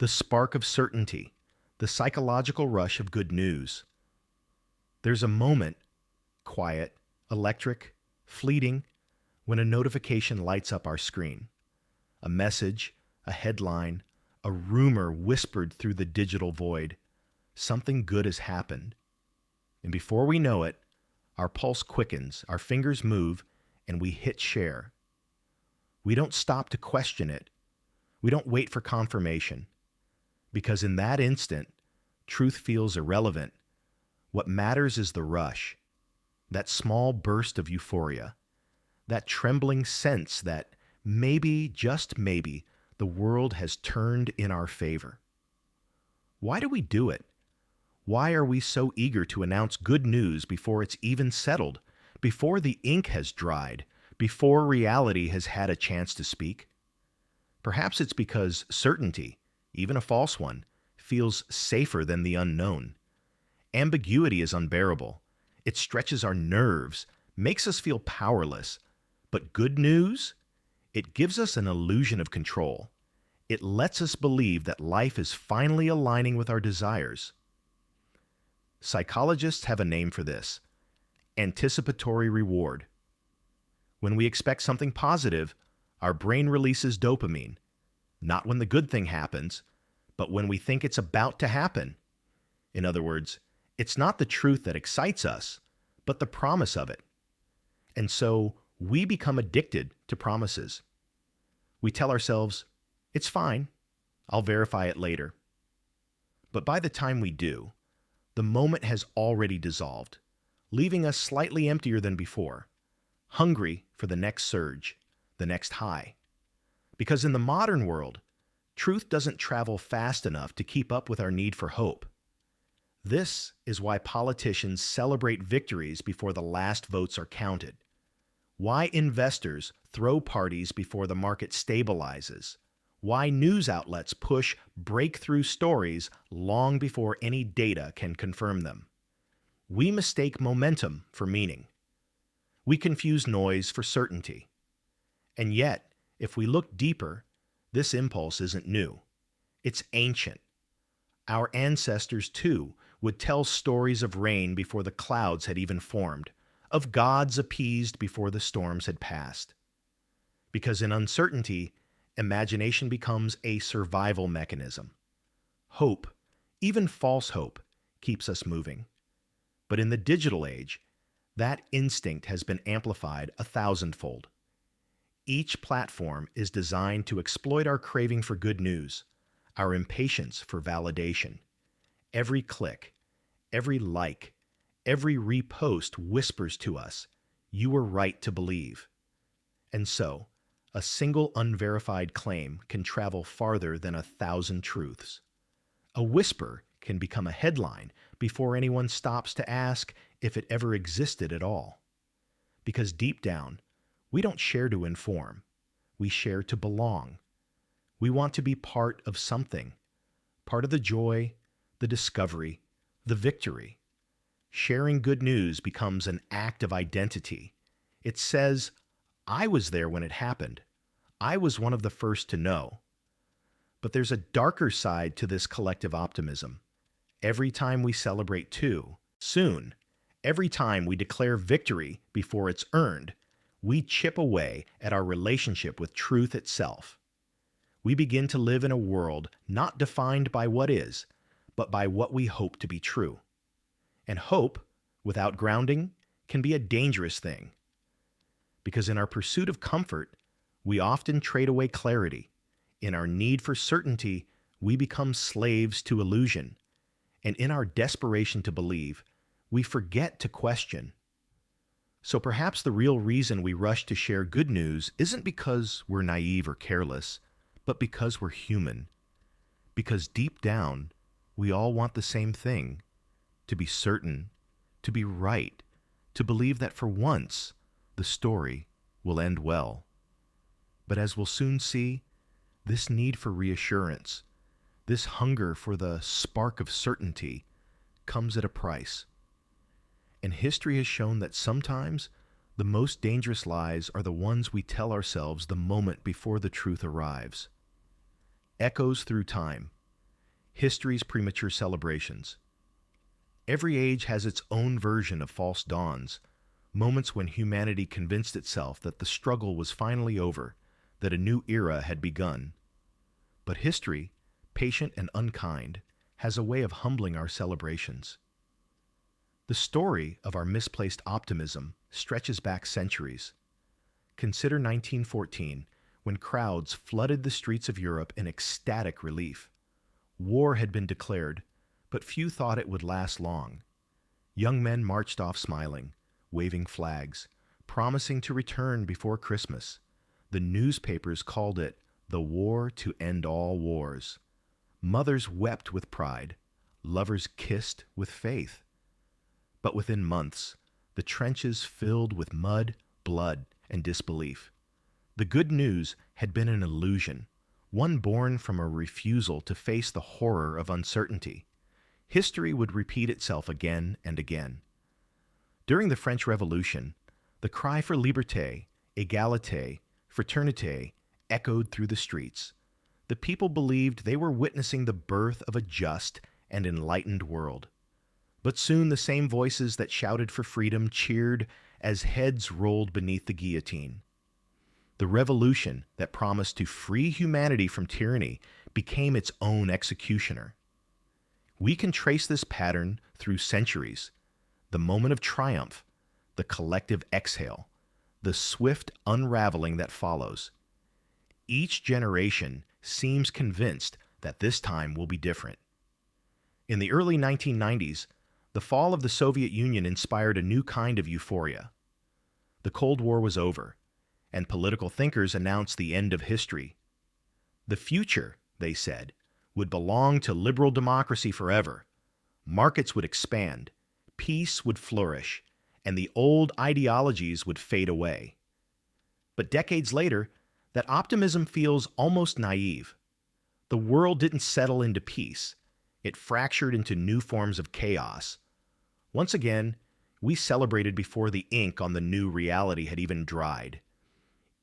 the spark of certainty, the psychological rush of good news. There's a moment, quiet, electric, fleeting, when a notification lights up our screen. A message, a headline, a rumor whispered through the digital void. Something good has happened. And before we know it, our pulse quickens, our fingers move, and we hit share. We don't stop to question it. We don't wait for confirmation. Because in that instant, truth feels irrelevant. What matters is the rush, that small burst of euphoria, that trembling sense that maybe, just maybe, the world has turned in our favor. Why do we do it? Why are we so eager to announce good news before it's even settled, before the ink has dried, before reality has had a chance to speak? Perhaps it's because certainty, even a false one, feels safer than the unknown. Ambiguity is unbearable. It stretches our nerves, makes us feel powerless. But good news? It gives us an illusion of control. It lets us believe that life is finally aligning with our desires. Psychologists have a name for this: anticipatory reward. When we expect something positive, our brain releases dopamine, not when the good thing happens, but when we think it's about to happen. In other words, it's not the truth that excites us, but the promise of it. And so we become addicted to promises. We tell ourselves, it's fine, I'll verify it later. But by the time we do, the moment has already dissolved, leaving us slightly emptier than before, hungry for the next surge, the next high. Because in the modern world, truth doesn't travel fast enough to keep up with our need for hope. This is why politicians celebrate victories before the last votes are counted. Why investors throw parties before the market stabilizes. Why news outlets push breakthrough stories long before any data can confirm them. We mistake momentum for meaning. We confuse noise for certainty. And yet, if we look deeper, this impulse isn't new. It's ancient. Our ancestors, too, would tell stories of rain before the clouds had even formed, of gods appeased before the storms had passed. Because in uncertainty, imagination becomes a survival mechanism. Hope, even false hope, keeps us moving. But in the digital age, that instinct has been amplified 1,000-fold. Each platform is designed to exploit our craving for good news, our impatience for validation. Every click, every like, every repost whispers to us, you were right to believe. And so, a single unverified claim can travel farther than 1,000 truths. A whisper can become a headline before anyone stops to ask if it ever existed at all. Because deep down, we don't share to inform. We share to belong. We want to be part of something, part of the joy, the discovery, the victory. Sharing good news becomes an act of identity. It says, I was there when it happened. I was one of the first to know. But there's a darker side to this collective optimism. Every time we celebrate too soon, every time we declare victory before it's earned, we chip away at our relationship with truth itself. We begin to live in a world not defined by what is, but by what we hope to be true. And hope, without grounding, can be a dangerous thing. Because in our pursuit of comfort, we often trade away clarity. In our need for certainty, we become slaves to illusion. And in our desperation to believe, we forget to question. So perhaps the real reason we rush to share good news isn't because we're naive or careless, but because we're human. Because deep down, we all want the same thing: to be certain, to be right, to believe that for once, the story will end well. But as we'll soon see, this need for reassurance, this hunger for the spark of certainty, comes at a price. And history has shown that sometimes the most dangerous lies are the ones we tell ourselves the moment before the truth arrives. Echoes through time, History's premature celebrations. Every age has its own version of false dawns, moments when humanity convinced itself that the struggle was finally over, that a new era had begun. But history, patient and unkind, has a way of humbling our celebrations. The story of our misplaced optimism stretches back centuries. Consider 1914, when crowds flooded the streets of Europe in ecstatic relief. War had been declared, but few thought it would last long. Young men marched off smiling, waving flags, promising to return before Christmas. The newspapers called it the war to end all wars. Mothers wept with pride. Lovers kissed with faith. But within months, the trenches filled with mud, blood, and disbelief. The good news had been an illusion, one born from a refusal to face the horror of uncertainty. History would repeat itself again and again. During the French Revolution, the cry for liberté, égalité, fraternité echoed through the streets. The people believed they were witnessing the birth of a just and enlightened world. But soon the same voices that shouted for freedom cheered as heads rolled beneath the guillotine. The revolution that promised to free humanity from tyranny became its own executioner. We can trace this pattern through centuries: the moment of triumph, the collective exhale, the swift unraveling that follows. Each generation seems convinced that this time will be different. In the early 1990s, the fall of the Soviet Union inspired a new kind of euphoria. The Cold War was over, and political thinkers announced the end of history. The future, they said, would belong to liberal democracy forever. Markets would expand, peace would flourish, and the old ideologies would fade away. But decades later, that optimism feels almost naive. The world didn't settle into peace. It fractured into new forms of chaos. Once again, we celebrated before the ink on the new reality had even dried.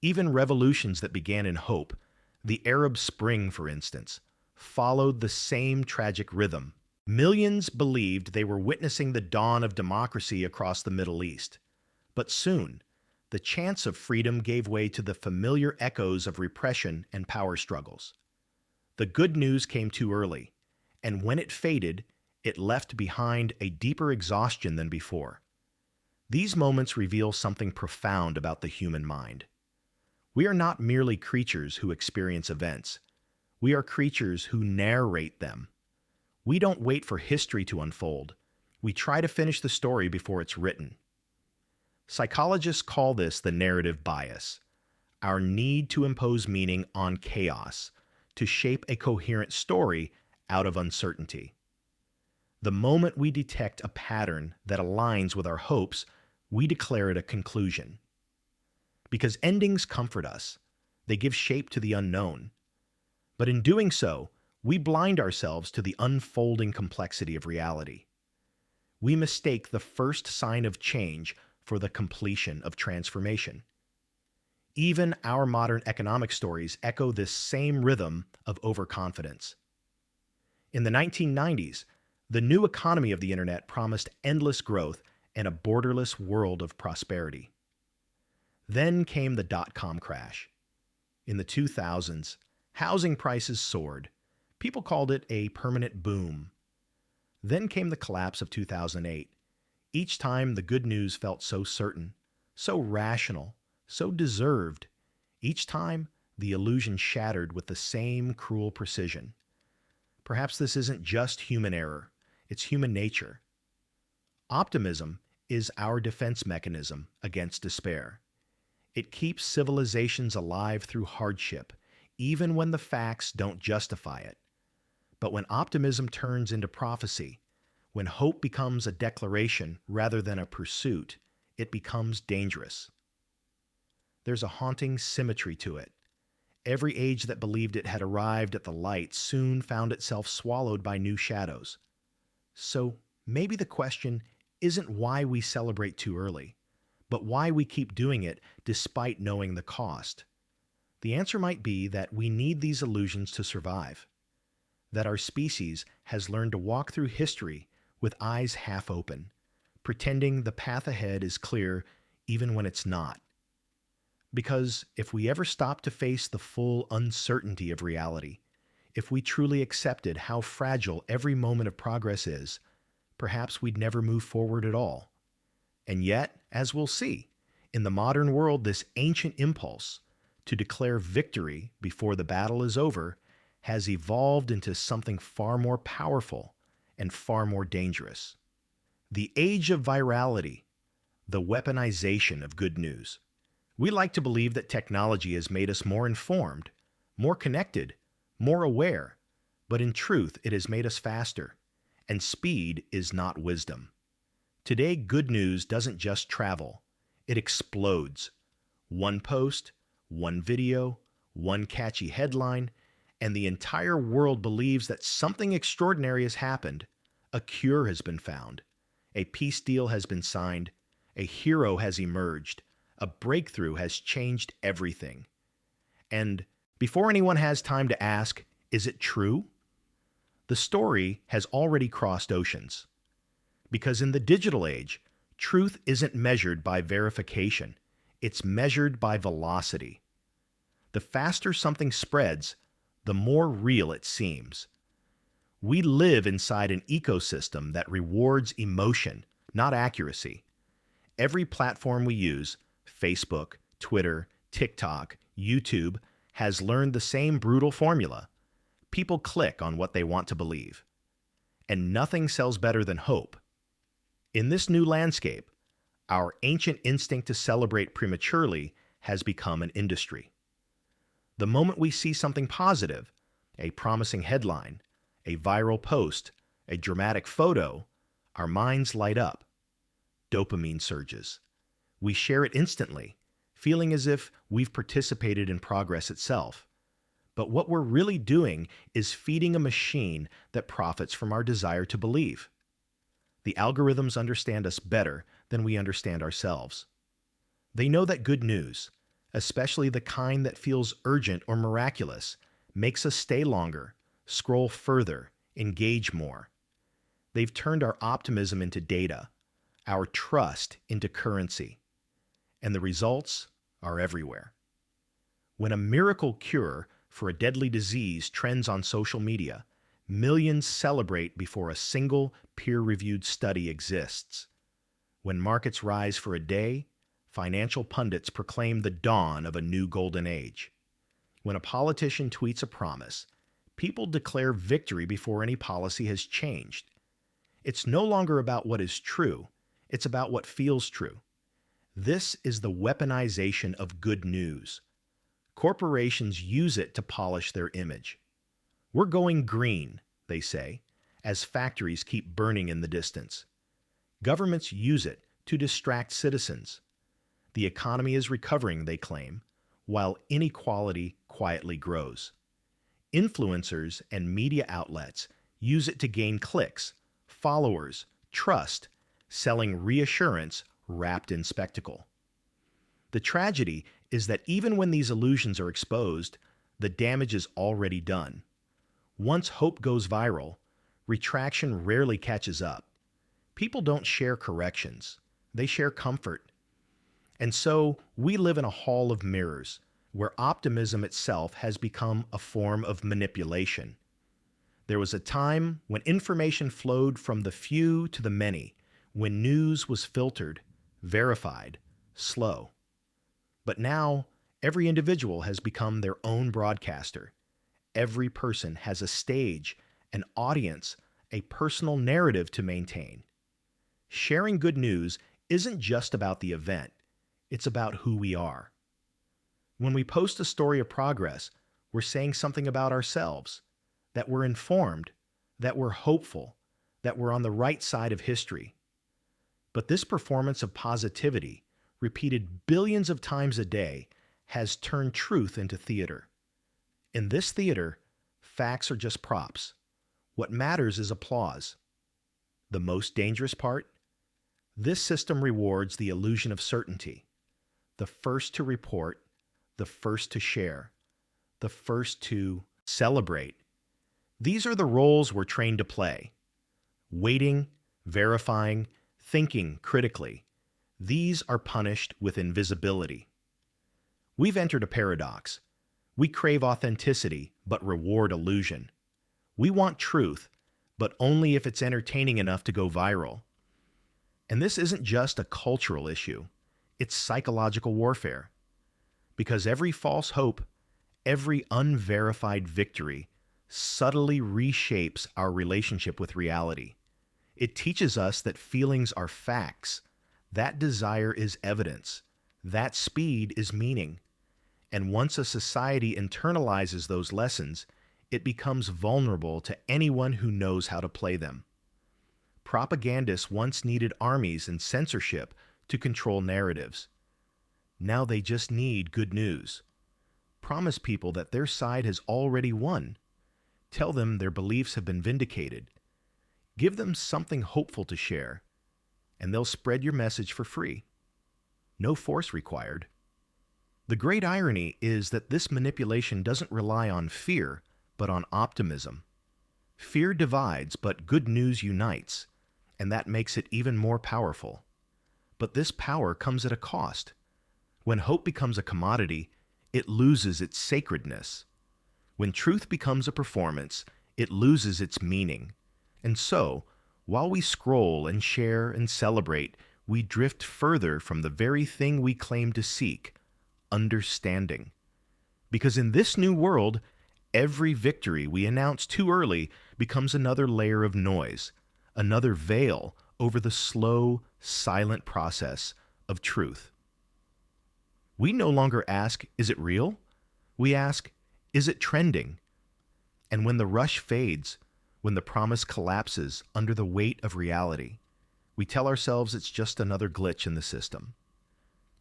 Even revolutions that began in hope, the Arab Spring, for instance, followed the same tragic rhythm. Millions believed they were witnessing the dawn of democracy across the Middle East. But soon, the chance of freedom gave way to the familiar echoes of repression and power struggles. The good news came too early, and when it faded, it left behind a deeper exhaustion than before. These moments reveal something profound about the human mind. We are not merely creatures who experience events. We are creatures who narrate them. We don't wait for history to unfold. We try to finish the story before it's written. Psychologists call this the narrative bias, our need to impose meaning on chaos, to shape a coherent story out of uncertainty. The moment we detect a pattern that aligns with our hopes, we declare it a conclusion. Because endings comfort us, they give shape to the unknown. But in doing so, we blind ourselves to the unfolding complexity of reality. We mistake the first sign of change for the completion of transformation. Even our modern economic stories echo this same rhythm of overconfidence. In the 1990s, the new economy of the internet promised endless growth and a borderless world of prosperity. Then came the dot-com crash. In the 2000s, housing prices soared. People called it a permanent boom. Then came the collapse of 2008. Each time the good news felt so certain, so rational, so deserved. Each time the illusion shattered with the same cruel precision. Perhaps this isn't just human error, it's human nature. Optimism is our defense mechanism against despair. It keeps civilizations alive through hardship, even when the facts don't justify it. But when optimism turns into prophecy, when hope becomes a declaration rather than a pursuit, it becomes dangerous. There's a haunting symmetry to it. Every age that believed it had arrived at the light soon found itself swallowed by new shadows. So maybe the question isn't why we celebrate too early, but why we keep doing it despite knowing the cost. The answer might be that we need these illusions to survive. that our species has learned to walk through history with eyes half open, pretending the path ahead is clear even when it's not. Because if we ever stopped to face the full uncertainty of reality, if we truly accepted how fragile every moment of progress is, perhaps we'd never move forward at all. And yet, as we'll see, in the modern world, this ancient impulse to declare victory before the battle is over has evolved into something far more powerful and far more dangerous. The age of virality, the weaponization of good news. We like to believe that technology has made us more informed, more connected, more aware, but in truth, it has made us faster, and speed is not wisdom. Today, good news doesn't just travel, it explodes. One post, one video, one catchy headline, and the entire world believes that something extraordinary has happened. A cure has been found. A peace deal has been signed. A hero has emerged. A breakthrough has changed everything. And before anyone has time to ask, is it true? The story has already crossed oceans. Because in the digital age, truth isn't measured by verification. It's measured by velocity. The faster something spreads, the more real it seems. We live inside an ecosystem that rewards emotion, not accuracy. Every platform we use, Facebook, Twitter, TikTok, YouTube, has learned the same brutal formula. People click on what they want to believe. And nothing sells better than hope. In this new landscape, our ancient instinct to celebrate prematurely has become an industry. The moment we see something positive, a promising headline, a viral post, a dramatic photo, our minds light up. Dopamine surges. We share it instantly, feeling as if we've participated in progress itself. But what we're really doing is feeding a machine that profits from our desire to believe. The algorithms understand us better than we understand ourselves. They know that good news, especially the kind that feels urgent or miraculous, makes us stay longer, scroll further, engage more. They've turned our optimism into data, our trust into currency, and the results are everywhere. When a miracle cure for a deadly disease trends on social media, millions celebrate before a single peer-reviewed study exists. When markets rise for a day, financial pundits proclaim the dawn of a new golden age. When a politician tweets a promise, people declare victory before any policy has changed. It's no longer about what is true, it's about what feels true. This is the weaponization of good news. Corporations use it to polish their image. We're going green, they say, as factories keep burning in the distance. Governments use it to distract citizens. The economy is recovering, they claim, while inequality quietly grows. Influencers and media outlets use it to gain clicks, followers, trust, selling reassurance wrapped in spectacle. The tragedy is that even when these illusions are exposed, the damage is already done. Once hope goes viral, retraction rarely catches up. People don't share corrections, they share comfort. And so we live in a hall of mirrors, where optimism itself has become a form of manipulation. There was a time when information flowed from the few to the many, when news was filtered, verified, slow. But now, every individual has become their own broadcaster. Every person has a stage, an audience, a personal narrative to maintain. Sharing good news isn't just about the event, it's about who we are. When we post a story of progress, we're saying something about ourselves, that we're informed, that we're hopeful, that we're on the right side of history. But this performance of positivity, repeated billions of times a day, has turned truth into theater. In this theater, facts are just props. What matters is applause. The most dangerous part? This system rewards the illusion of certainty. The first to report, the first to share, the first to celebrate, These are the roles we're trained to play: waiting, verifying, thinking critically. These are punished with invisibility. We've entered a paradox. We crave authenticity, but reward illusion. We want truth, but only if it's entertaining enough to go viral. And this isn't just a cultural issue, it's psychological warfare. Because every false hope, every unverified victory, subtly reshapes our relationship with reality. It teaches us that feelings are facts, that desire is evidence, that speed is meaning. And once a society internalizes those lessons, it becomes vulnerable to anyone who knows how to play them. Propagandists once needed armies and censorship to control narratives. Now they just need good news. Promise people that their side has already won. Tell them their beliefs have been vindicated. Give them something hopeful to share, and they'll spread your message for free. No force required. The great irony is that this manipulation doesn't rely on fear, but on optimism. Fear divides, but good news unites, and that makes it even more powerful. But this power comes at a cost. When hope becomes a commodity, it loses its sacredness. When truth becomes a performance, it loses its meaning. And so, while we scroll and share and celebrate, we drift further from the very thing we claim to seek: understanding. Because in this new world, every victory we announce too early becomes another layer of noise, another veil over the slow, silent process of truth. We no longer ask, is it real? We ask, is it trending? And when the rush fades, when the promise collapses under the weight of reality, we tell ourselves it's just another glitch in the system.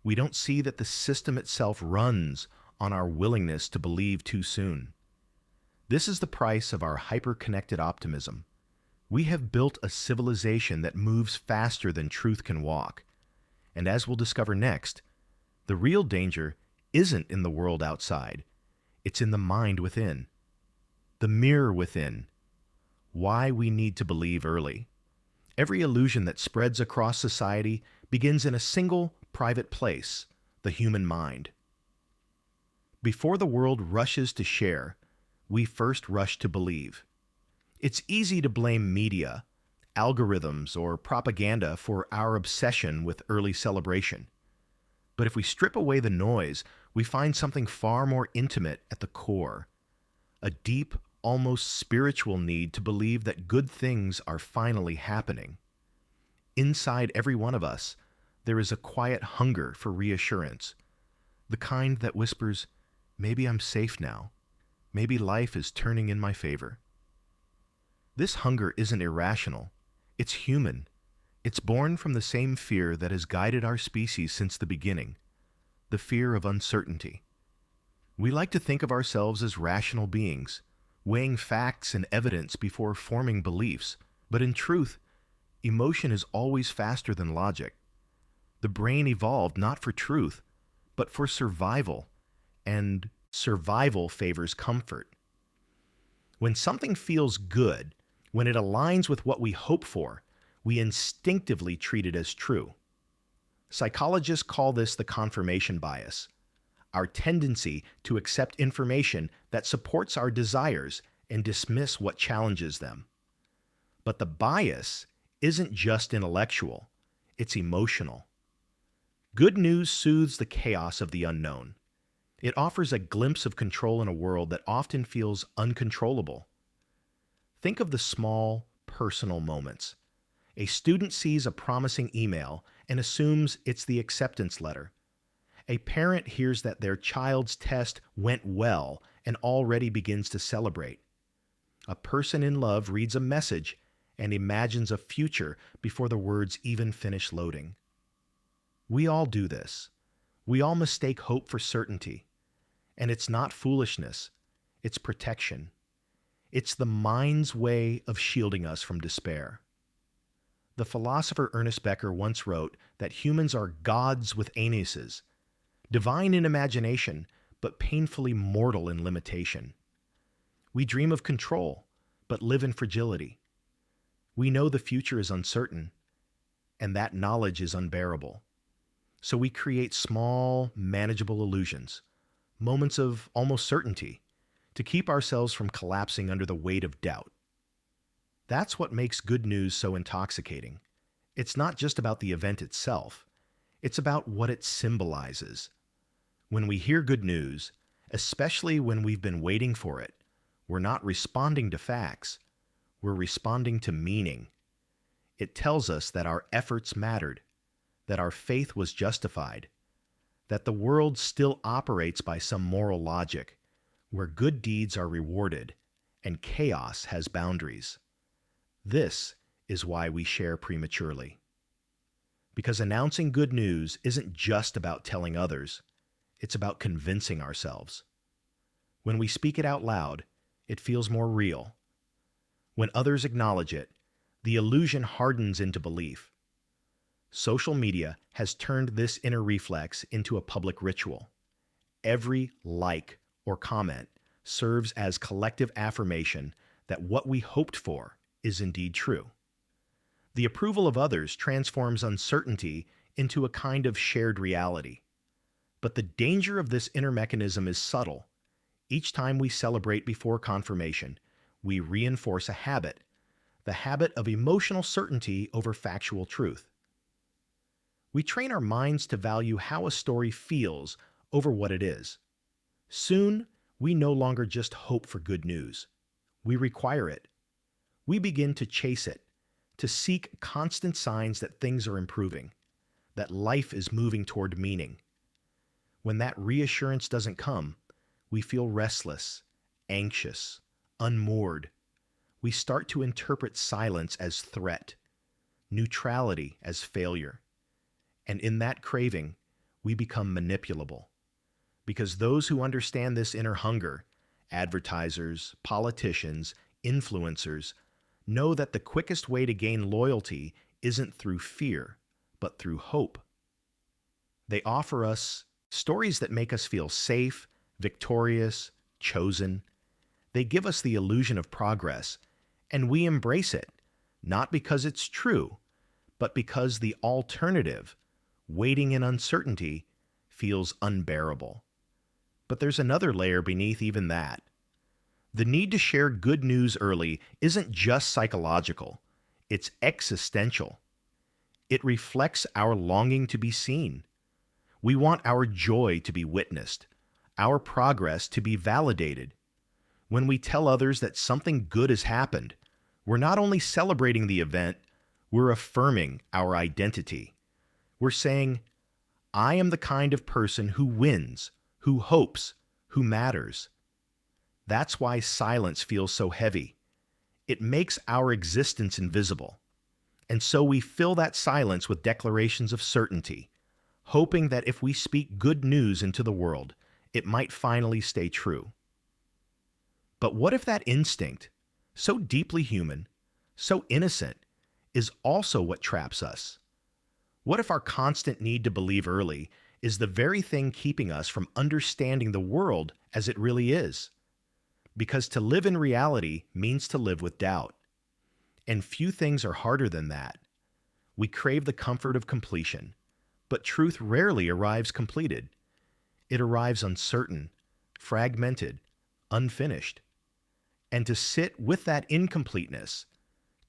We don't see that the system itself runs on our willingness to believe too soon. This is the price of our hyper-connected optimism. We have built a civilization that moves faster than truth can walk. And as we'll discover next, the real danger isn't in the world outside. It's in the mind within. The mirror within. Why we need to believe early. Every illusion that spreads across society begins in a single private place, the human mind. Before the world rushes to share, we first rush to believe. It's easy to blame media, algorithms, or propaganda for our obsession with early celebration. But if we strip away the noise, we find something far more intimate at the core. A deep, almost spiritual need to believe that good things are finally happening. Inside every one of us, there is a quiet hunger for reassurance, the kind that whispers, maybe I'm safe now, maybe life is turning in my favor. This hunger isn't irrational, it's human. It's born from the same fear that has guided our species since the beginning, the fear of uncertainty. We like to think of ourselves as rational beings, weighing facts and evidence before forming beliefs, but in truth, emotion is always faster than logic. The brain evolved not for truth, but for survival, and survival favors comfort. When something feels good, when it aligns with what we hope for, we instinctively treat it as true. Psychologists call this the confirmation bias, our tendency to accept information that supports our desires and dismiss what challenges them. But the bias isn't just intellectual, it's emotional. Good news soothes the chaos of the unknown. It offers a glimpse of control in a world that often feels uncontrollable. Think of the small, personal moments. A student sees a promising email and assumes it's the acceptance letter. A parent hears that their child's test went well and already begins to celebrate. A person in love reads a message and imagines a future before the words even finish loading. We all do this. We all mistake hope for certainty. And it's not foolishness, it's protection. It's the mind's way of shielding us from despair. The philosopher Ernest Becker once wrote that humans are gods with anuses, divine in imagination, but painfully mortal in limitation. We dream of control, but live in fragility. We know the future is uncertain, and that knowledge is unbearable. So we create small, manageable illusions, moments of almost certainty, to keep ourselves from collapsing under the weight of doubt. That's what makes good news so intoxicating. It's not just about the event itself, it's about what it symbolizes. When we hear good news, especially when we've been waiting for it, we're not responding to facts, we're responding to meaning. It tells us that our efforts mattered, that our faith was justified, that the world still operates by some moral logic, where good deeds are rewarded and chaos has boundaries. This is why we share prematurely. Because announcing good news isn't just about telling others, it's about convincing ourselves. When we speak it out loud, it feels more real. When others acknowledge it, the illusion hardens into belief. Social media has turned this inner reflex into a public ritual. Every like or comment serves as collective affirmation that what we hoped for is indeed true. The approval of others transforms uncertainty into a kind of shared reality. But the danger of this inner mechanism is subtle. Each time we celebrate before confirmation, we reinforce a habit, the habit of emotional certainty over factual truth. We train our minds to value how a story feels over what it is. Soon, we no longer just hope for good news. We require it. We begin to chase it, to seek constant signs that things are improving, that life is moving toward meaning. When that reassurance doesn't come, we feel restless, anxious, unmoored. We start to interpret silence as threat, neutrality as failure. And in that craving, we become manipulable. Because those who understand this inner hunger, advertisers, politicians, influencers, know that the quickest way to gain loyalty isn't through fear, but through hope. They offer us stories that make us feel safe, victorious, chosen. They give us the illusion of progress, and we embrace it, not because it's true, but because the alternative, waiting in uncertainty, feels unbearable. But there's another layer beneath even that. The need to share good news early isn't just psychological, it's existential. It reflects our longing to be seen. We want our joy to be witnessed, our progress to be validated. When we tell others that something good has happened, we're not only celebrating the event, we're affirming our identity. We're saying, I am the kind of person who wins, who hopes, who matters. That's why silence feels so heavy. It makes our existence invisible. And so we fill that silence with declarations of certainty, hoping that if we speak good news into the world, it might finally stay true. But what if that instinct, so deeply human, so innocent, is also what traps us? What if our constant need to believe early is the very thing keeping us from understanding the world as it really is? Because to live in reality means to live with doubt. And few things are harder than that. We crave the comfort of completion, but truth rarely arrives completed. It arrives uncertain, fragmented, unfinished. And to sit with that incompleteness,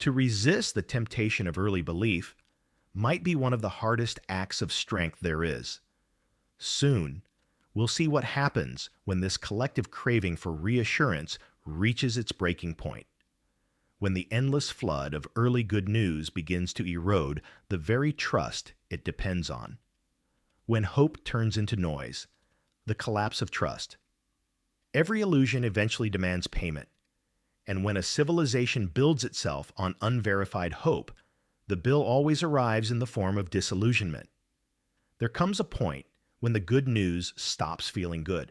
to resist the temptation of early belief, might be one of the hardest acts of strength there is. Soon, we'll see what happens when this collective craving for reassurance reaches its breaking point. When the endless flood of early good news begins to erode the very trust it depends on. When hope turns into noise, the collapse of trust. Every illusion eventually demands payment. And when a civilization builds itself on unverified hope, the bill always arrives in the form of disillusionment. There comes a point when the good news stops feeling good.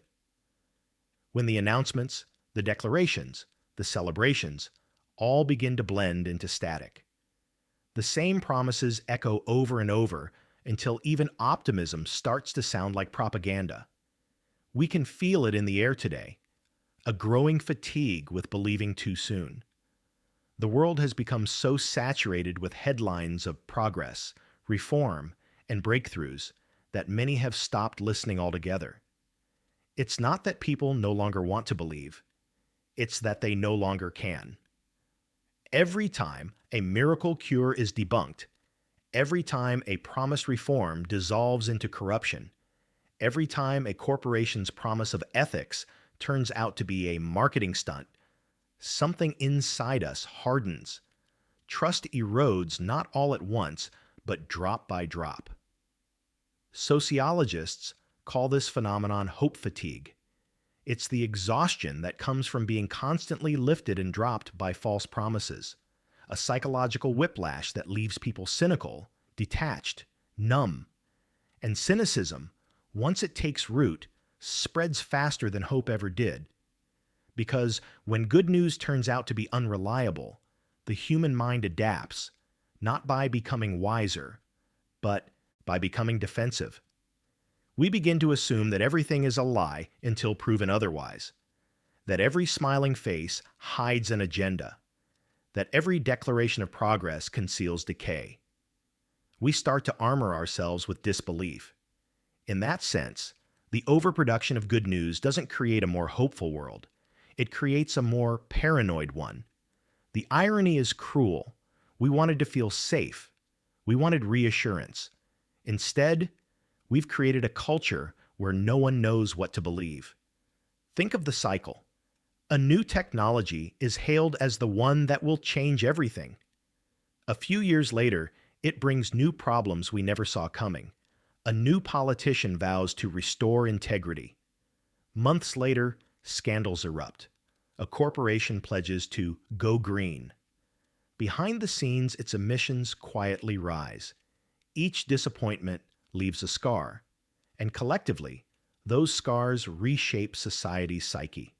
When the announcements, the declarations, the celebrations, all begin to blend into static. The same promises echo over and over until even optimism starts to sound like propaganda. We can feel it in the air today, a growing fatigue with believing too soon. The world has become so saturated with headlines of progress, reform, and breakthroughs that many have stopped listening altogether. It's not that people no longer want to believe, it's that they no longer can. Every time a miracle cure is debunked, every time a promised reform dissolves into corruption, every time a corporation's promise of ethics turns out to be a marketing stunt, something inside us hardens. Trust erodes not all at once, but drop by drop. Sociologists call this phenomenon hope fatigue. It's the exhaustion that comes from being constantly lifted and dropped by false promises, a psychological whiplash that leaves people cynical, detached, numb. And cynicism, once it takes root, spreads faster than hope ever did. Because when good news turns out to be unreliable, the human mind adapts, not by becoming wiser, but by becoming defensive. We begin to assume that everything is a lie until proven otherwise, that every smiling face hides an agenda, that every declaration of progress conceals decay. We start to armor ourselves with disbelief. In that sense, the overproduction of good news doesn't create a more hopeful world. It creates a more paranoid one. The irony is cruel. We wanted to feel safe. We wanted reassurance. Instead, we've created a culture where no one knows what to believe. Think of the cycle. A new technology is hailed as the one that will change everything. A few years later, it brings new problems we never saw coming. A new politician vows to restore integrity. Months later, scandals erupt. A corporation pledges to go green. Behind the scenes, its emissions quietly rise. Each disappointment leaves a scar, and collectively, those scars reshape society's psyche.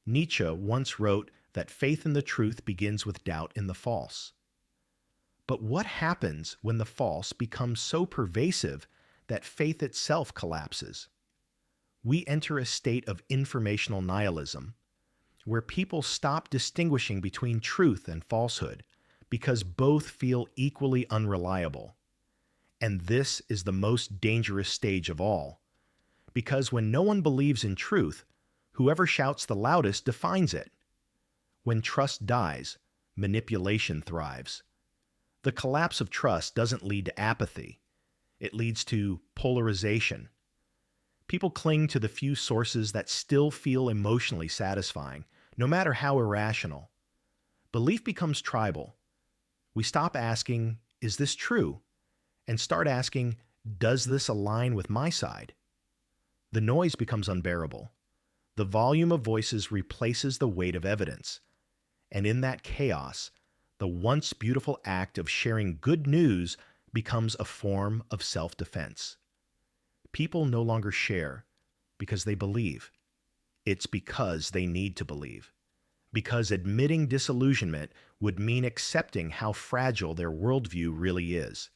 Nietzsche once wrote that faith in the truth begins with doubt in the false. But what happens when the false becomes so pervasive that faith itself collapses? We enter a state of informational nihilism, where people stop distinguishing between truth and falsehood because both feel equally unreliable. And this is the most dangerous stage of all, because when no one believes in truth, whoever shouts the loudest defines it. When trust dies, manipulation thrives. The collapse of trust doesn't lead to apathy. It leads to polarization. People cling to the few sources that still feel emotionally satisfying, no matter how irrational. Belief becomes tribal. We stop asking, "Is this true?" and start asking, "Does this align with my side?" The noise becomes unbearable. The volume of voices replaces the weight of evidence. And in that chaos, the once beautiful act of sharing good news becomes a form of self-defense. People no longer share because they believe. It's because they need to believe. Because admitting disillusionment would mean accepting how fragile their worldview really is.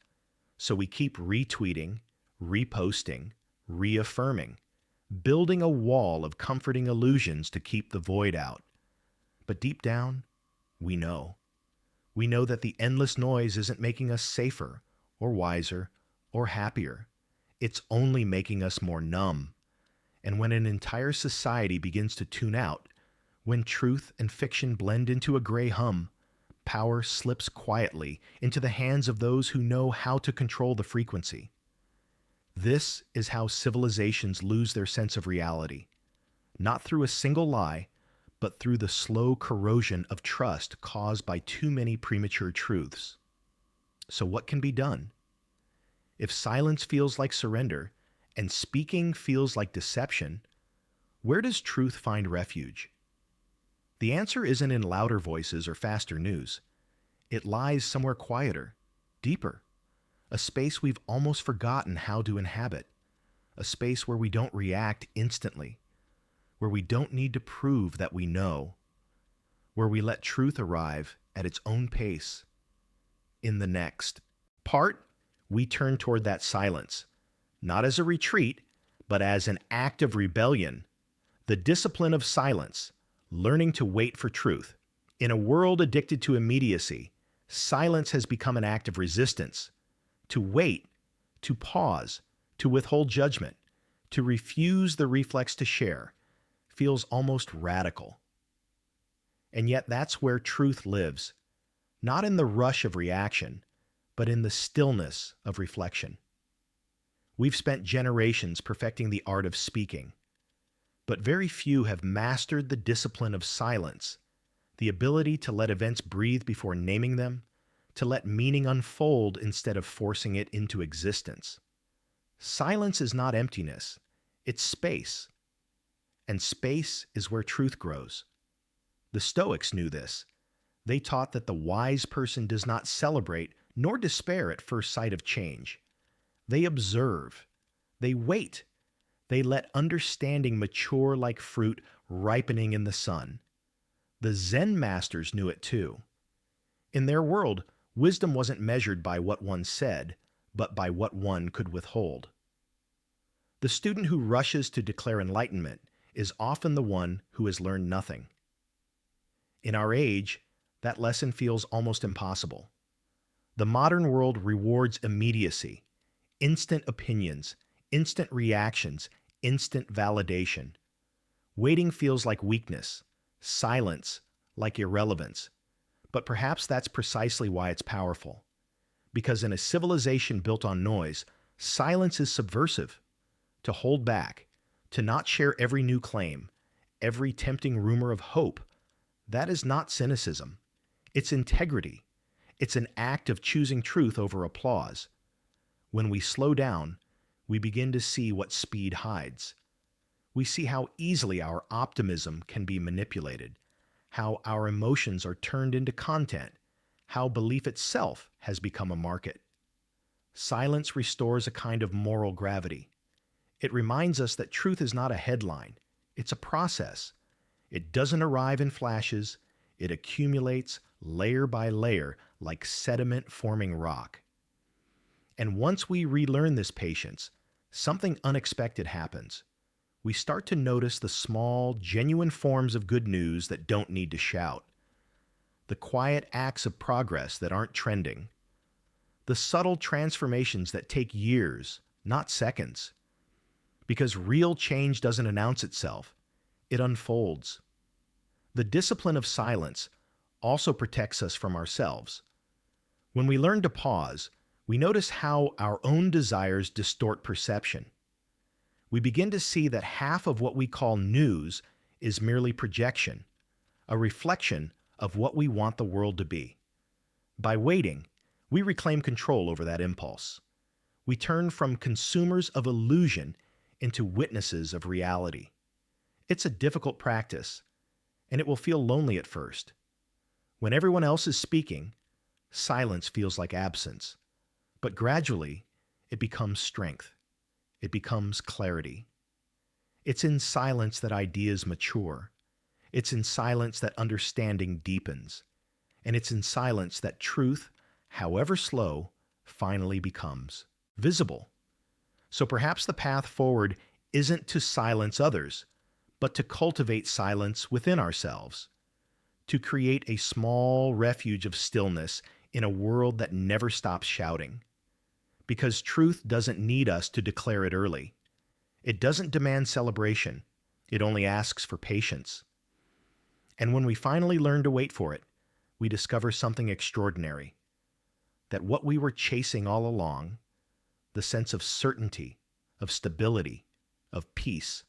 So we keep retweeting, reposting, reaffirming, building a wall of comforting illusions to keep the void out. But deep down, we know. We know that the endless noise isn't making us safer or wiser or happier. It's only making us more numb. And when an entire society begins to tune out, when truth and fiction blend into a gray hum, power slips quietly into the hands of those who know how to control the frequency. This is how civilizations lose their sense of reality, not through a single lie, but through the slow corrosion of trust caused by too many premature truths. So what can be done? If silence feels like surrender and speaking feels like deception, where does truth find refuge? The answer isn't in louder voices or faster news. It lies somewhere quieter, deeper, a space we've almost forgotten how to inhabit, a space where we don't react instantly, where we don't need to prove that we know, where we let truth arrive at its own pace. In the next part, we turn toward that silence, not as a retreat, but as an act of rebellion, the discipline of silence, learning to wait for truth, In a world addicted to immediacy, silence has become an act of resistance. To wait, to pause, to withhold judgment, to refuse the reflex to share, feels almost radical. And yet that's where truth lives, not in the rush of reaction, but in the stillness of reflection. We've spent generations perfecting the art of speaking, but very few have mastered the discipline of silence, the ability to let events breathe before naming them, to let meaning unfold instead of forcing it into existence. Silence is not emptiness, it's space. And space is where truth grows. The Stoics knew this. They taught that the wise person does not celebrate nor despair at first sight of change. They observe. They wait. They let understanding mature like fruit ripening in the sun. The Zen masters knew it too. In their world, wisdom wasn't measured by what one said, but by what one could withhold. The student who rushes to declare enlightenment is often the one who has learned nothing. In our age, that lesson feels almost impossible. The modern world rewards immediacy, instant opinions, instant reactions, instant validation. Waiting feels like weakness, silence like irrelevance. But perhaps that's precisely why it's powerful. Because in a civilization built on noise, silence is subversive. To hold back, to not share every new claim, every tempting rumor of hope, that is not cynicism. It's integrity. It's an act of choosing truth over applause. When we slow down, we begin to see what speed hides. We see how easily our optimism can be manipulated, how our emotions are turned into content, how belief itself has become a market. Silence restores a kind of moral gravity. It reminds us that truth is not a headline, it's a process. It doesn't arrive in flashes, it accumulates layer by layer like sediment forming rock. And once we relearn this patience, something unexpected happens. We start to notice the small, genuine forms of good news that don't need to shout, the quiet acts of progress that aren't trending, the subtle transformations that take years, not seconds. Because real change doesn't announce itself, it unfolds. The discipline of silence also protects us from ourselves. When we learn to pause, we notice how our own desires distort perception. We begin to see that half of what we call news is merely projection, a reflection of what we want the world to be. By waiting, we reclaim control over that impulse. We turn from consumers of illusion into witnesses of reality. It's a difficult practice, and it will feel lonely at first. When everyone else is speaking, silence feels like absence. But gradually, it becomes strength. It becomes clarity. It's in silence that ideas mature. It's in silence that understanding deepens. And it's in silence that truth, however slow, finally becomes visible. So perhaps the path forward isn't to silence others, but to cultivate silence within ourselves, to create a small refuge of stillness in a world that never stops shouting. Because truth doesn't need us to declare it early. It doesn't demand celebration. It only asks for patience. And when we finally learn to wait for it, we discover something extraordinary. That what we were chasing all along, the sense of certainty, of stability, of peace,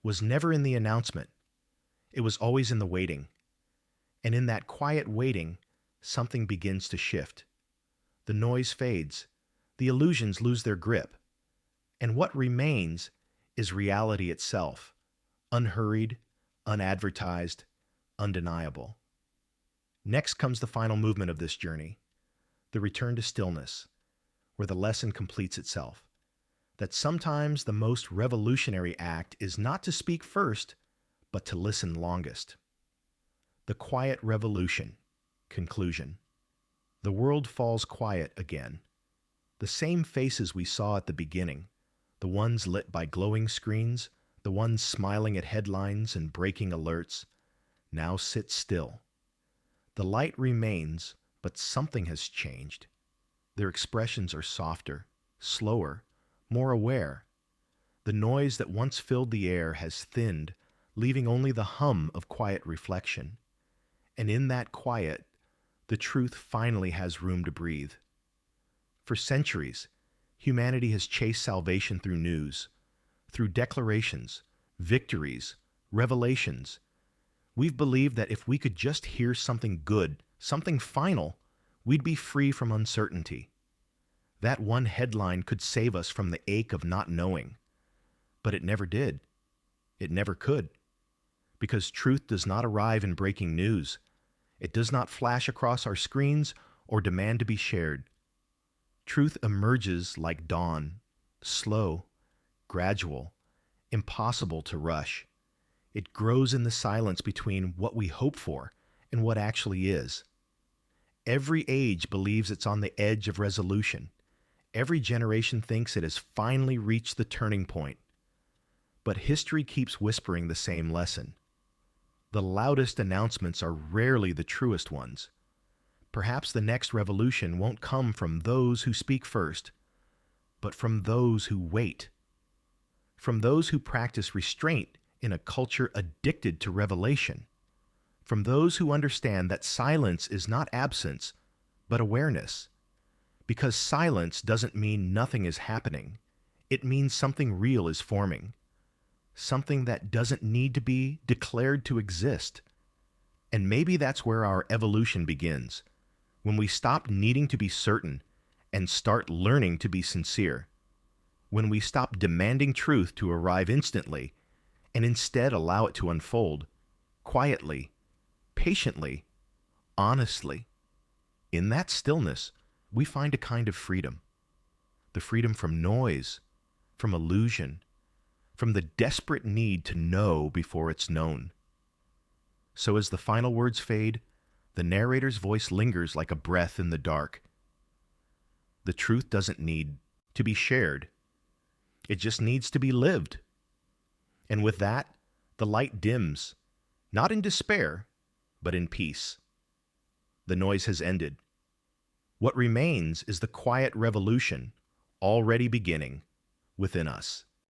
was never in the announcement. It was always in the waiting. And in that quiet waiting, something begins to shift. The noise fades. The illusions lose their grip. And what remains is reality itself, unhurried, unadvertised, undeniable. Next comes the final movement of this journey, the return to stillness, where the lesson completes itself. That sometimes the most revolutionary act is not to speak first, but to listen longest. The quiet revolution. Conclusion. The world falls quiet again. The same faces we saw at the beginning, the ones lit by glowing screens, the ones smiling at headlines and breaking alerts, now sit still. The light remains, but something has changed. Their expressions are softer, slower, more aware. The noise that once filled the air has thinned, leaving only the hum of quiet reflection. And in that quiet, the truth finally has room to breathe. For centuries, humanity has chased salvation through news, through declarations, victories, revelations. We've believed that if we could just hear something good, something final, we'd be free from uncertainty. That one headline could save us from the ache of not knowing. But it never did. It never could. Because truth does not arrive in breaking news. It does not flash across our screens or demand to be shared. Truth emerges like dawn, slow, gradual, impossible to rush. It grows in the silence between what we hope for and what actually is. Every age believes it's on the edge of resolution. Every generation thinks it has finally reached the turning point. But history keeps whispering the same lesson. The loudest announcements are rarely the truest ones. Perhaps the next revolution won't come from those who speak first, but from those who wait. From those who practice restraint in a culture addicted to revelation. From those who understand that silence is not absence, but awareness. Because silence doesn't mean nothing is happening. It means something real is forming. Something that doesn't need to be declared to exist. And maybe that's where our evolution begins, when we stop needing to be certain and start learning to be sincere. When we stop demanding truth to arrive instantly and instead allow it to unfold, quietly, patiently, honestly. In that stillness, we find a kind of freedom. The freedom from noise, from illusion, from the desperate need to know before it's known. So as the final words fade, the narrator's voice lingers like a breath in the dark. The truth doesn't need to be shared. It just needs to be lived. And with that, the light dims, not in despair, but in peace. The noise has ended. What remains is the quiet revolution already beginning within us.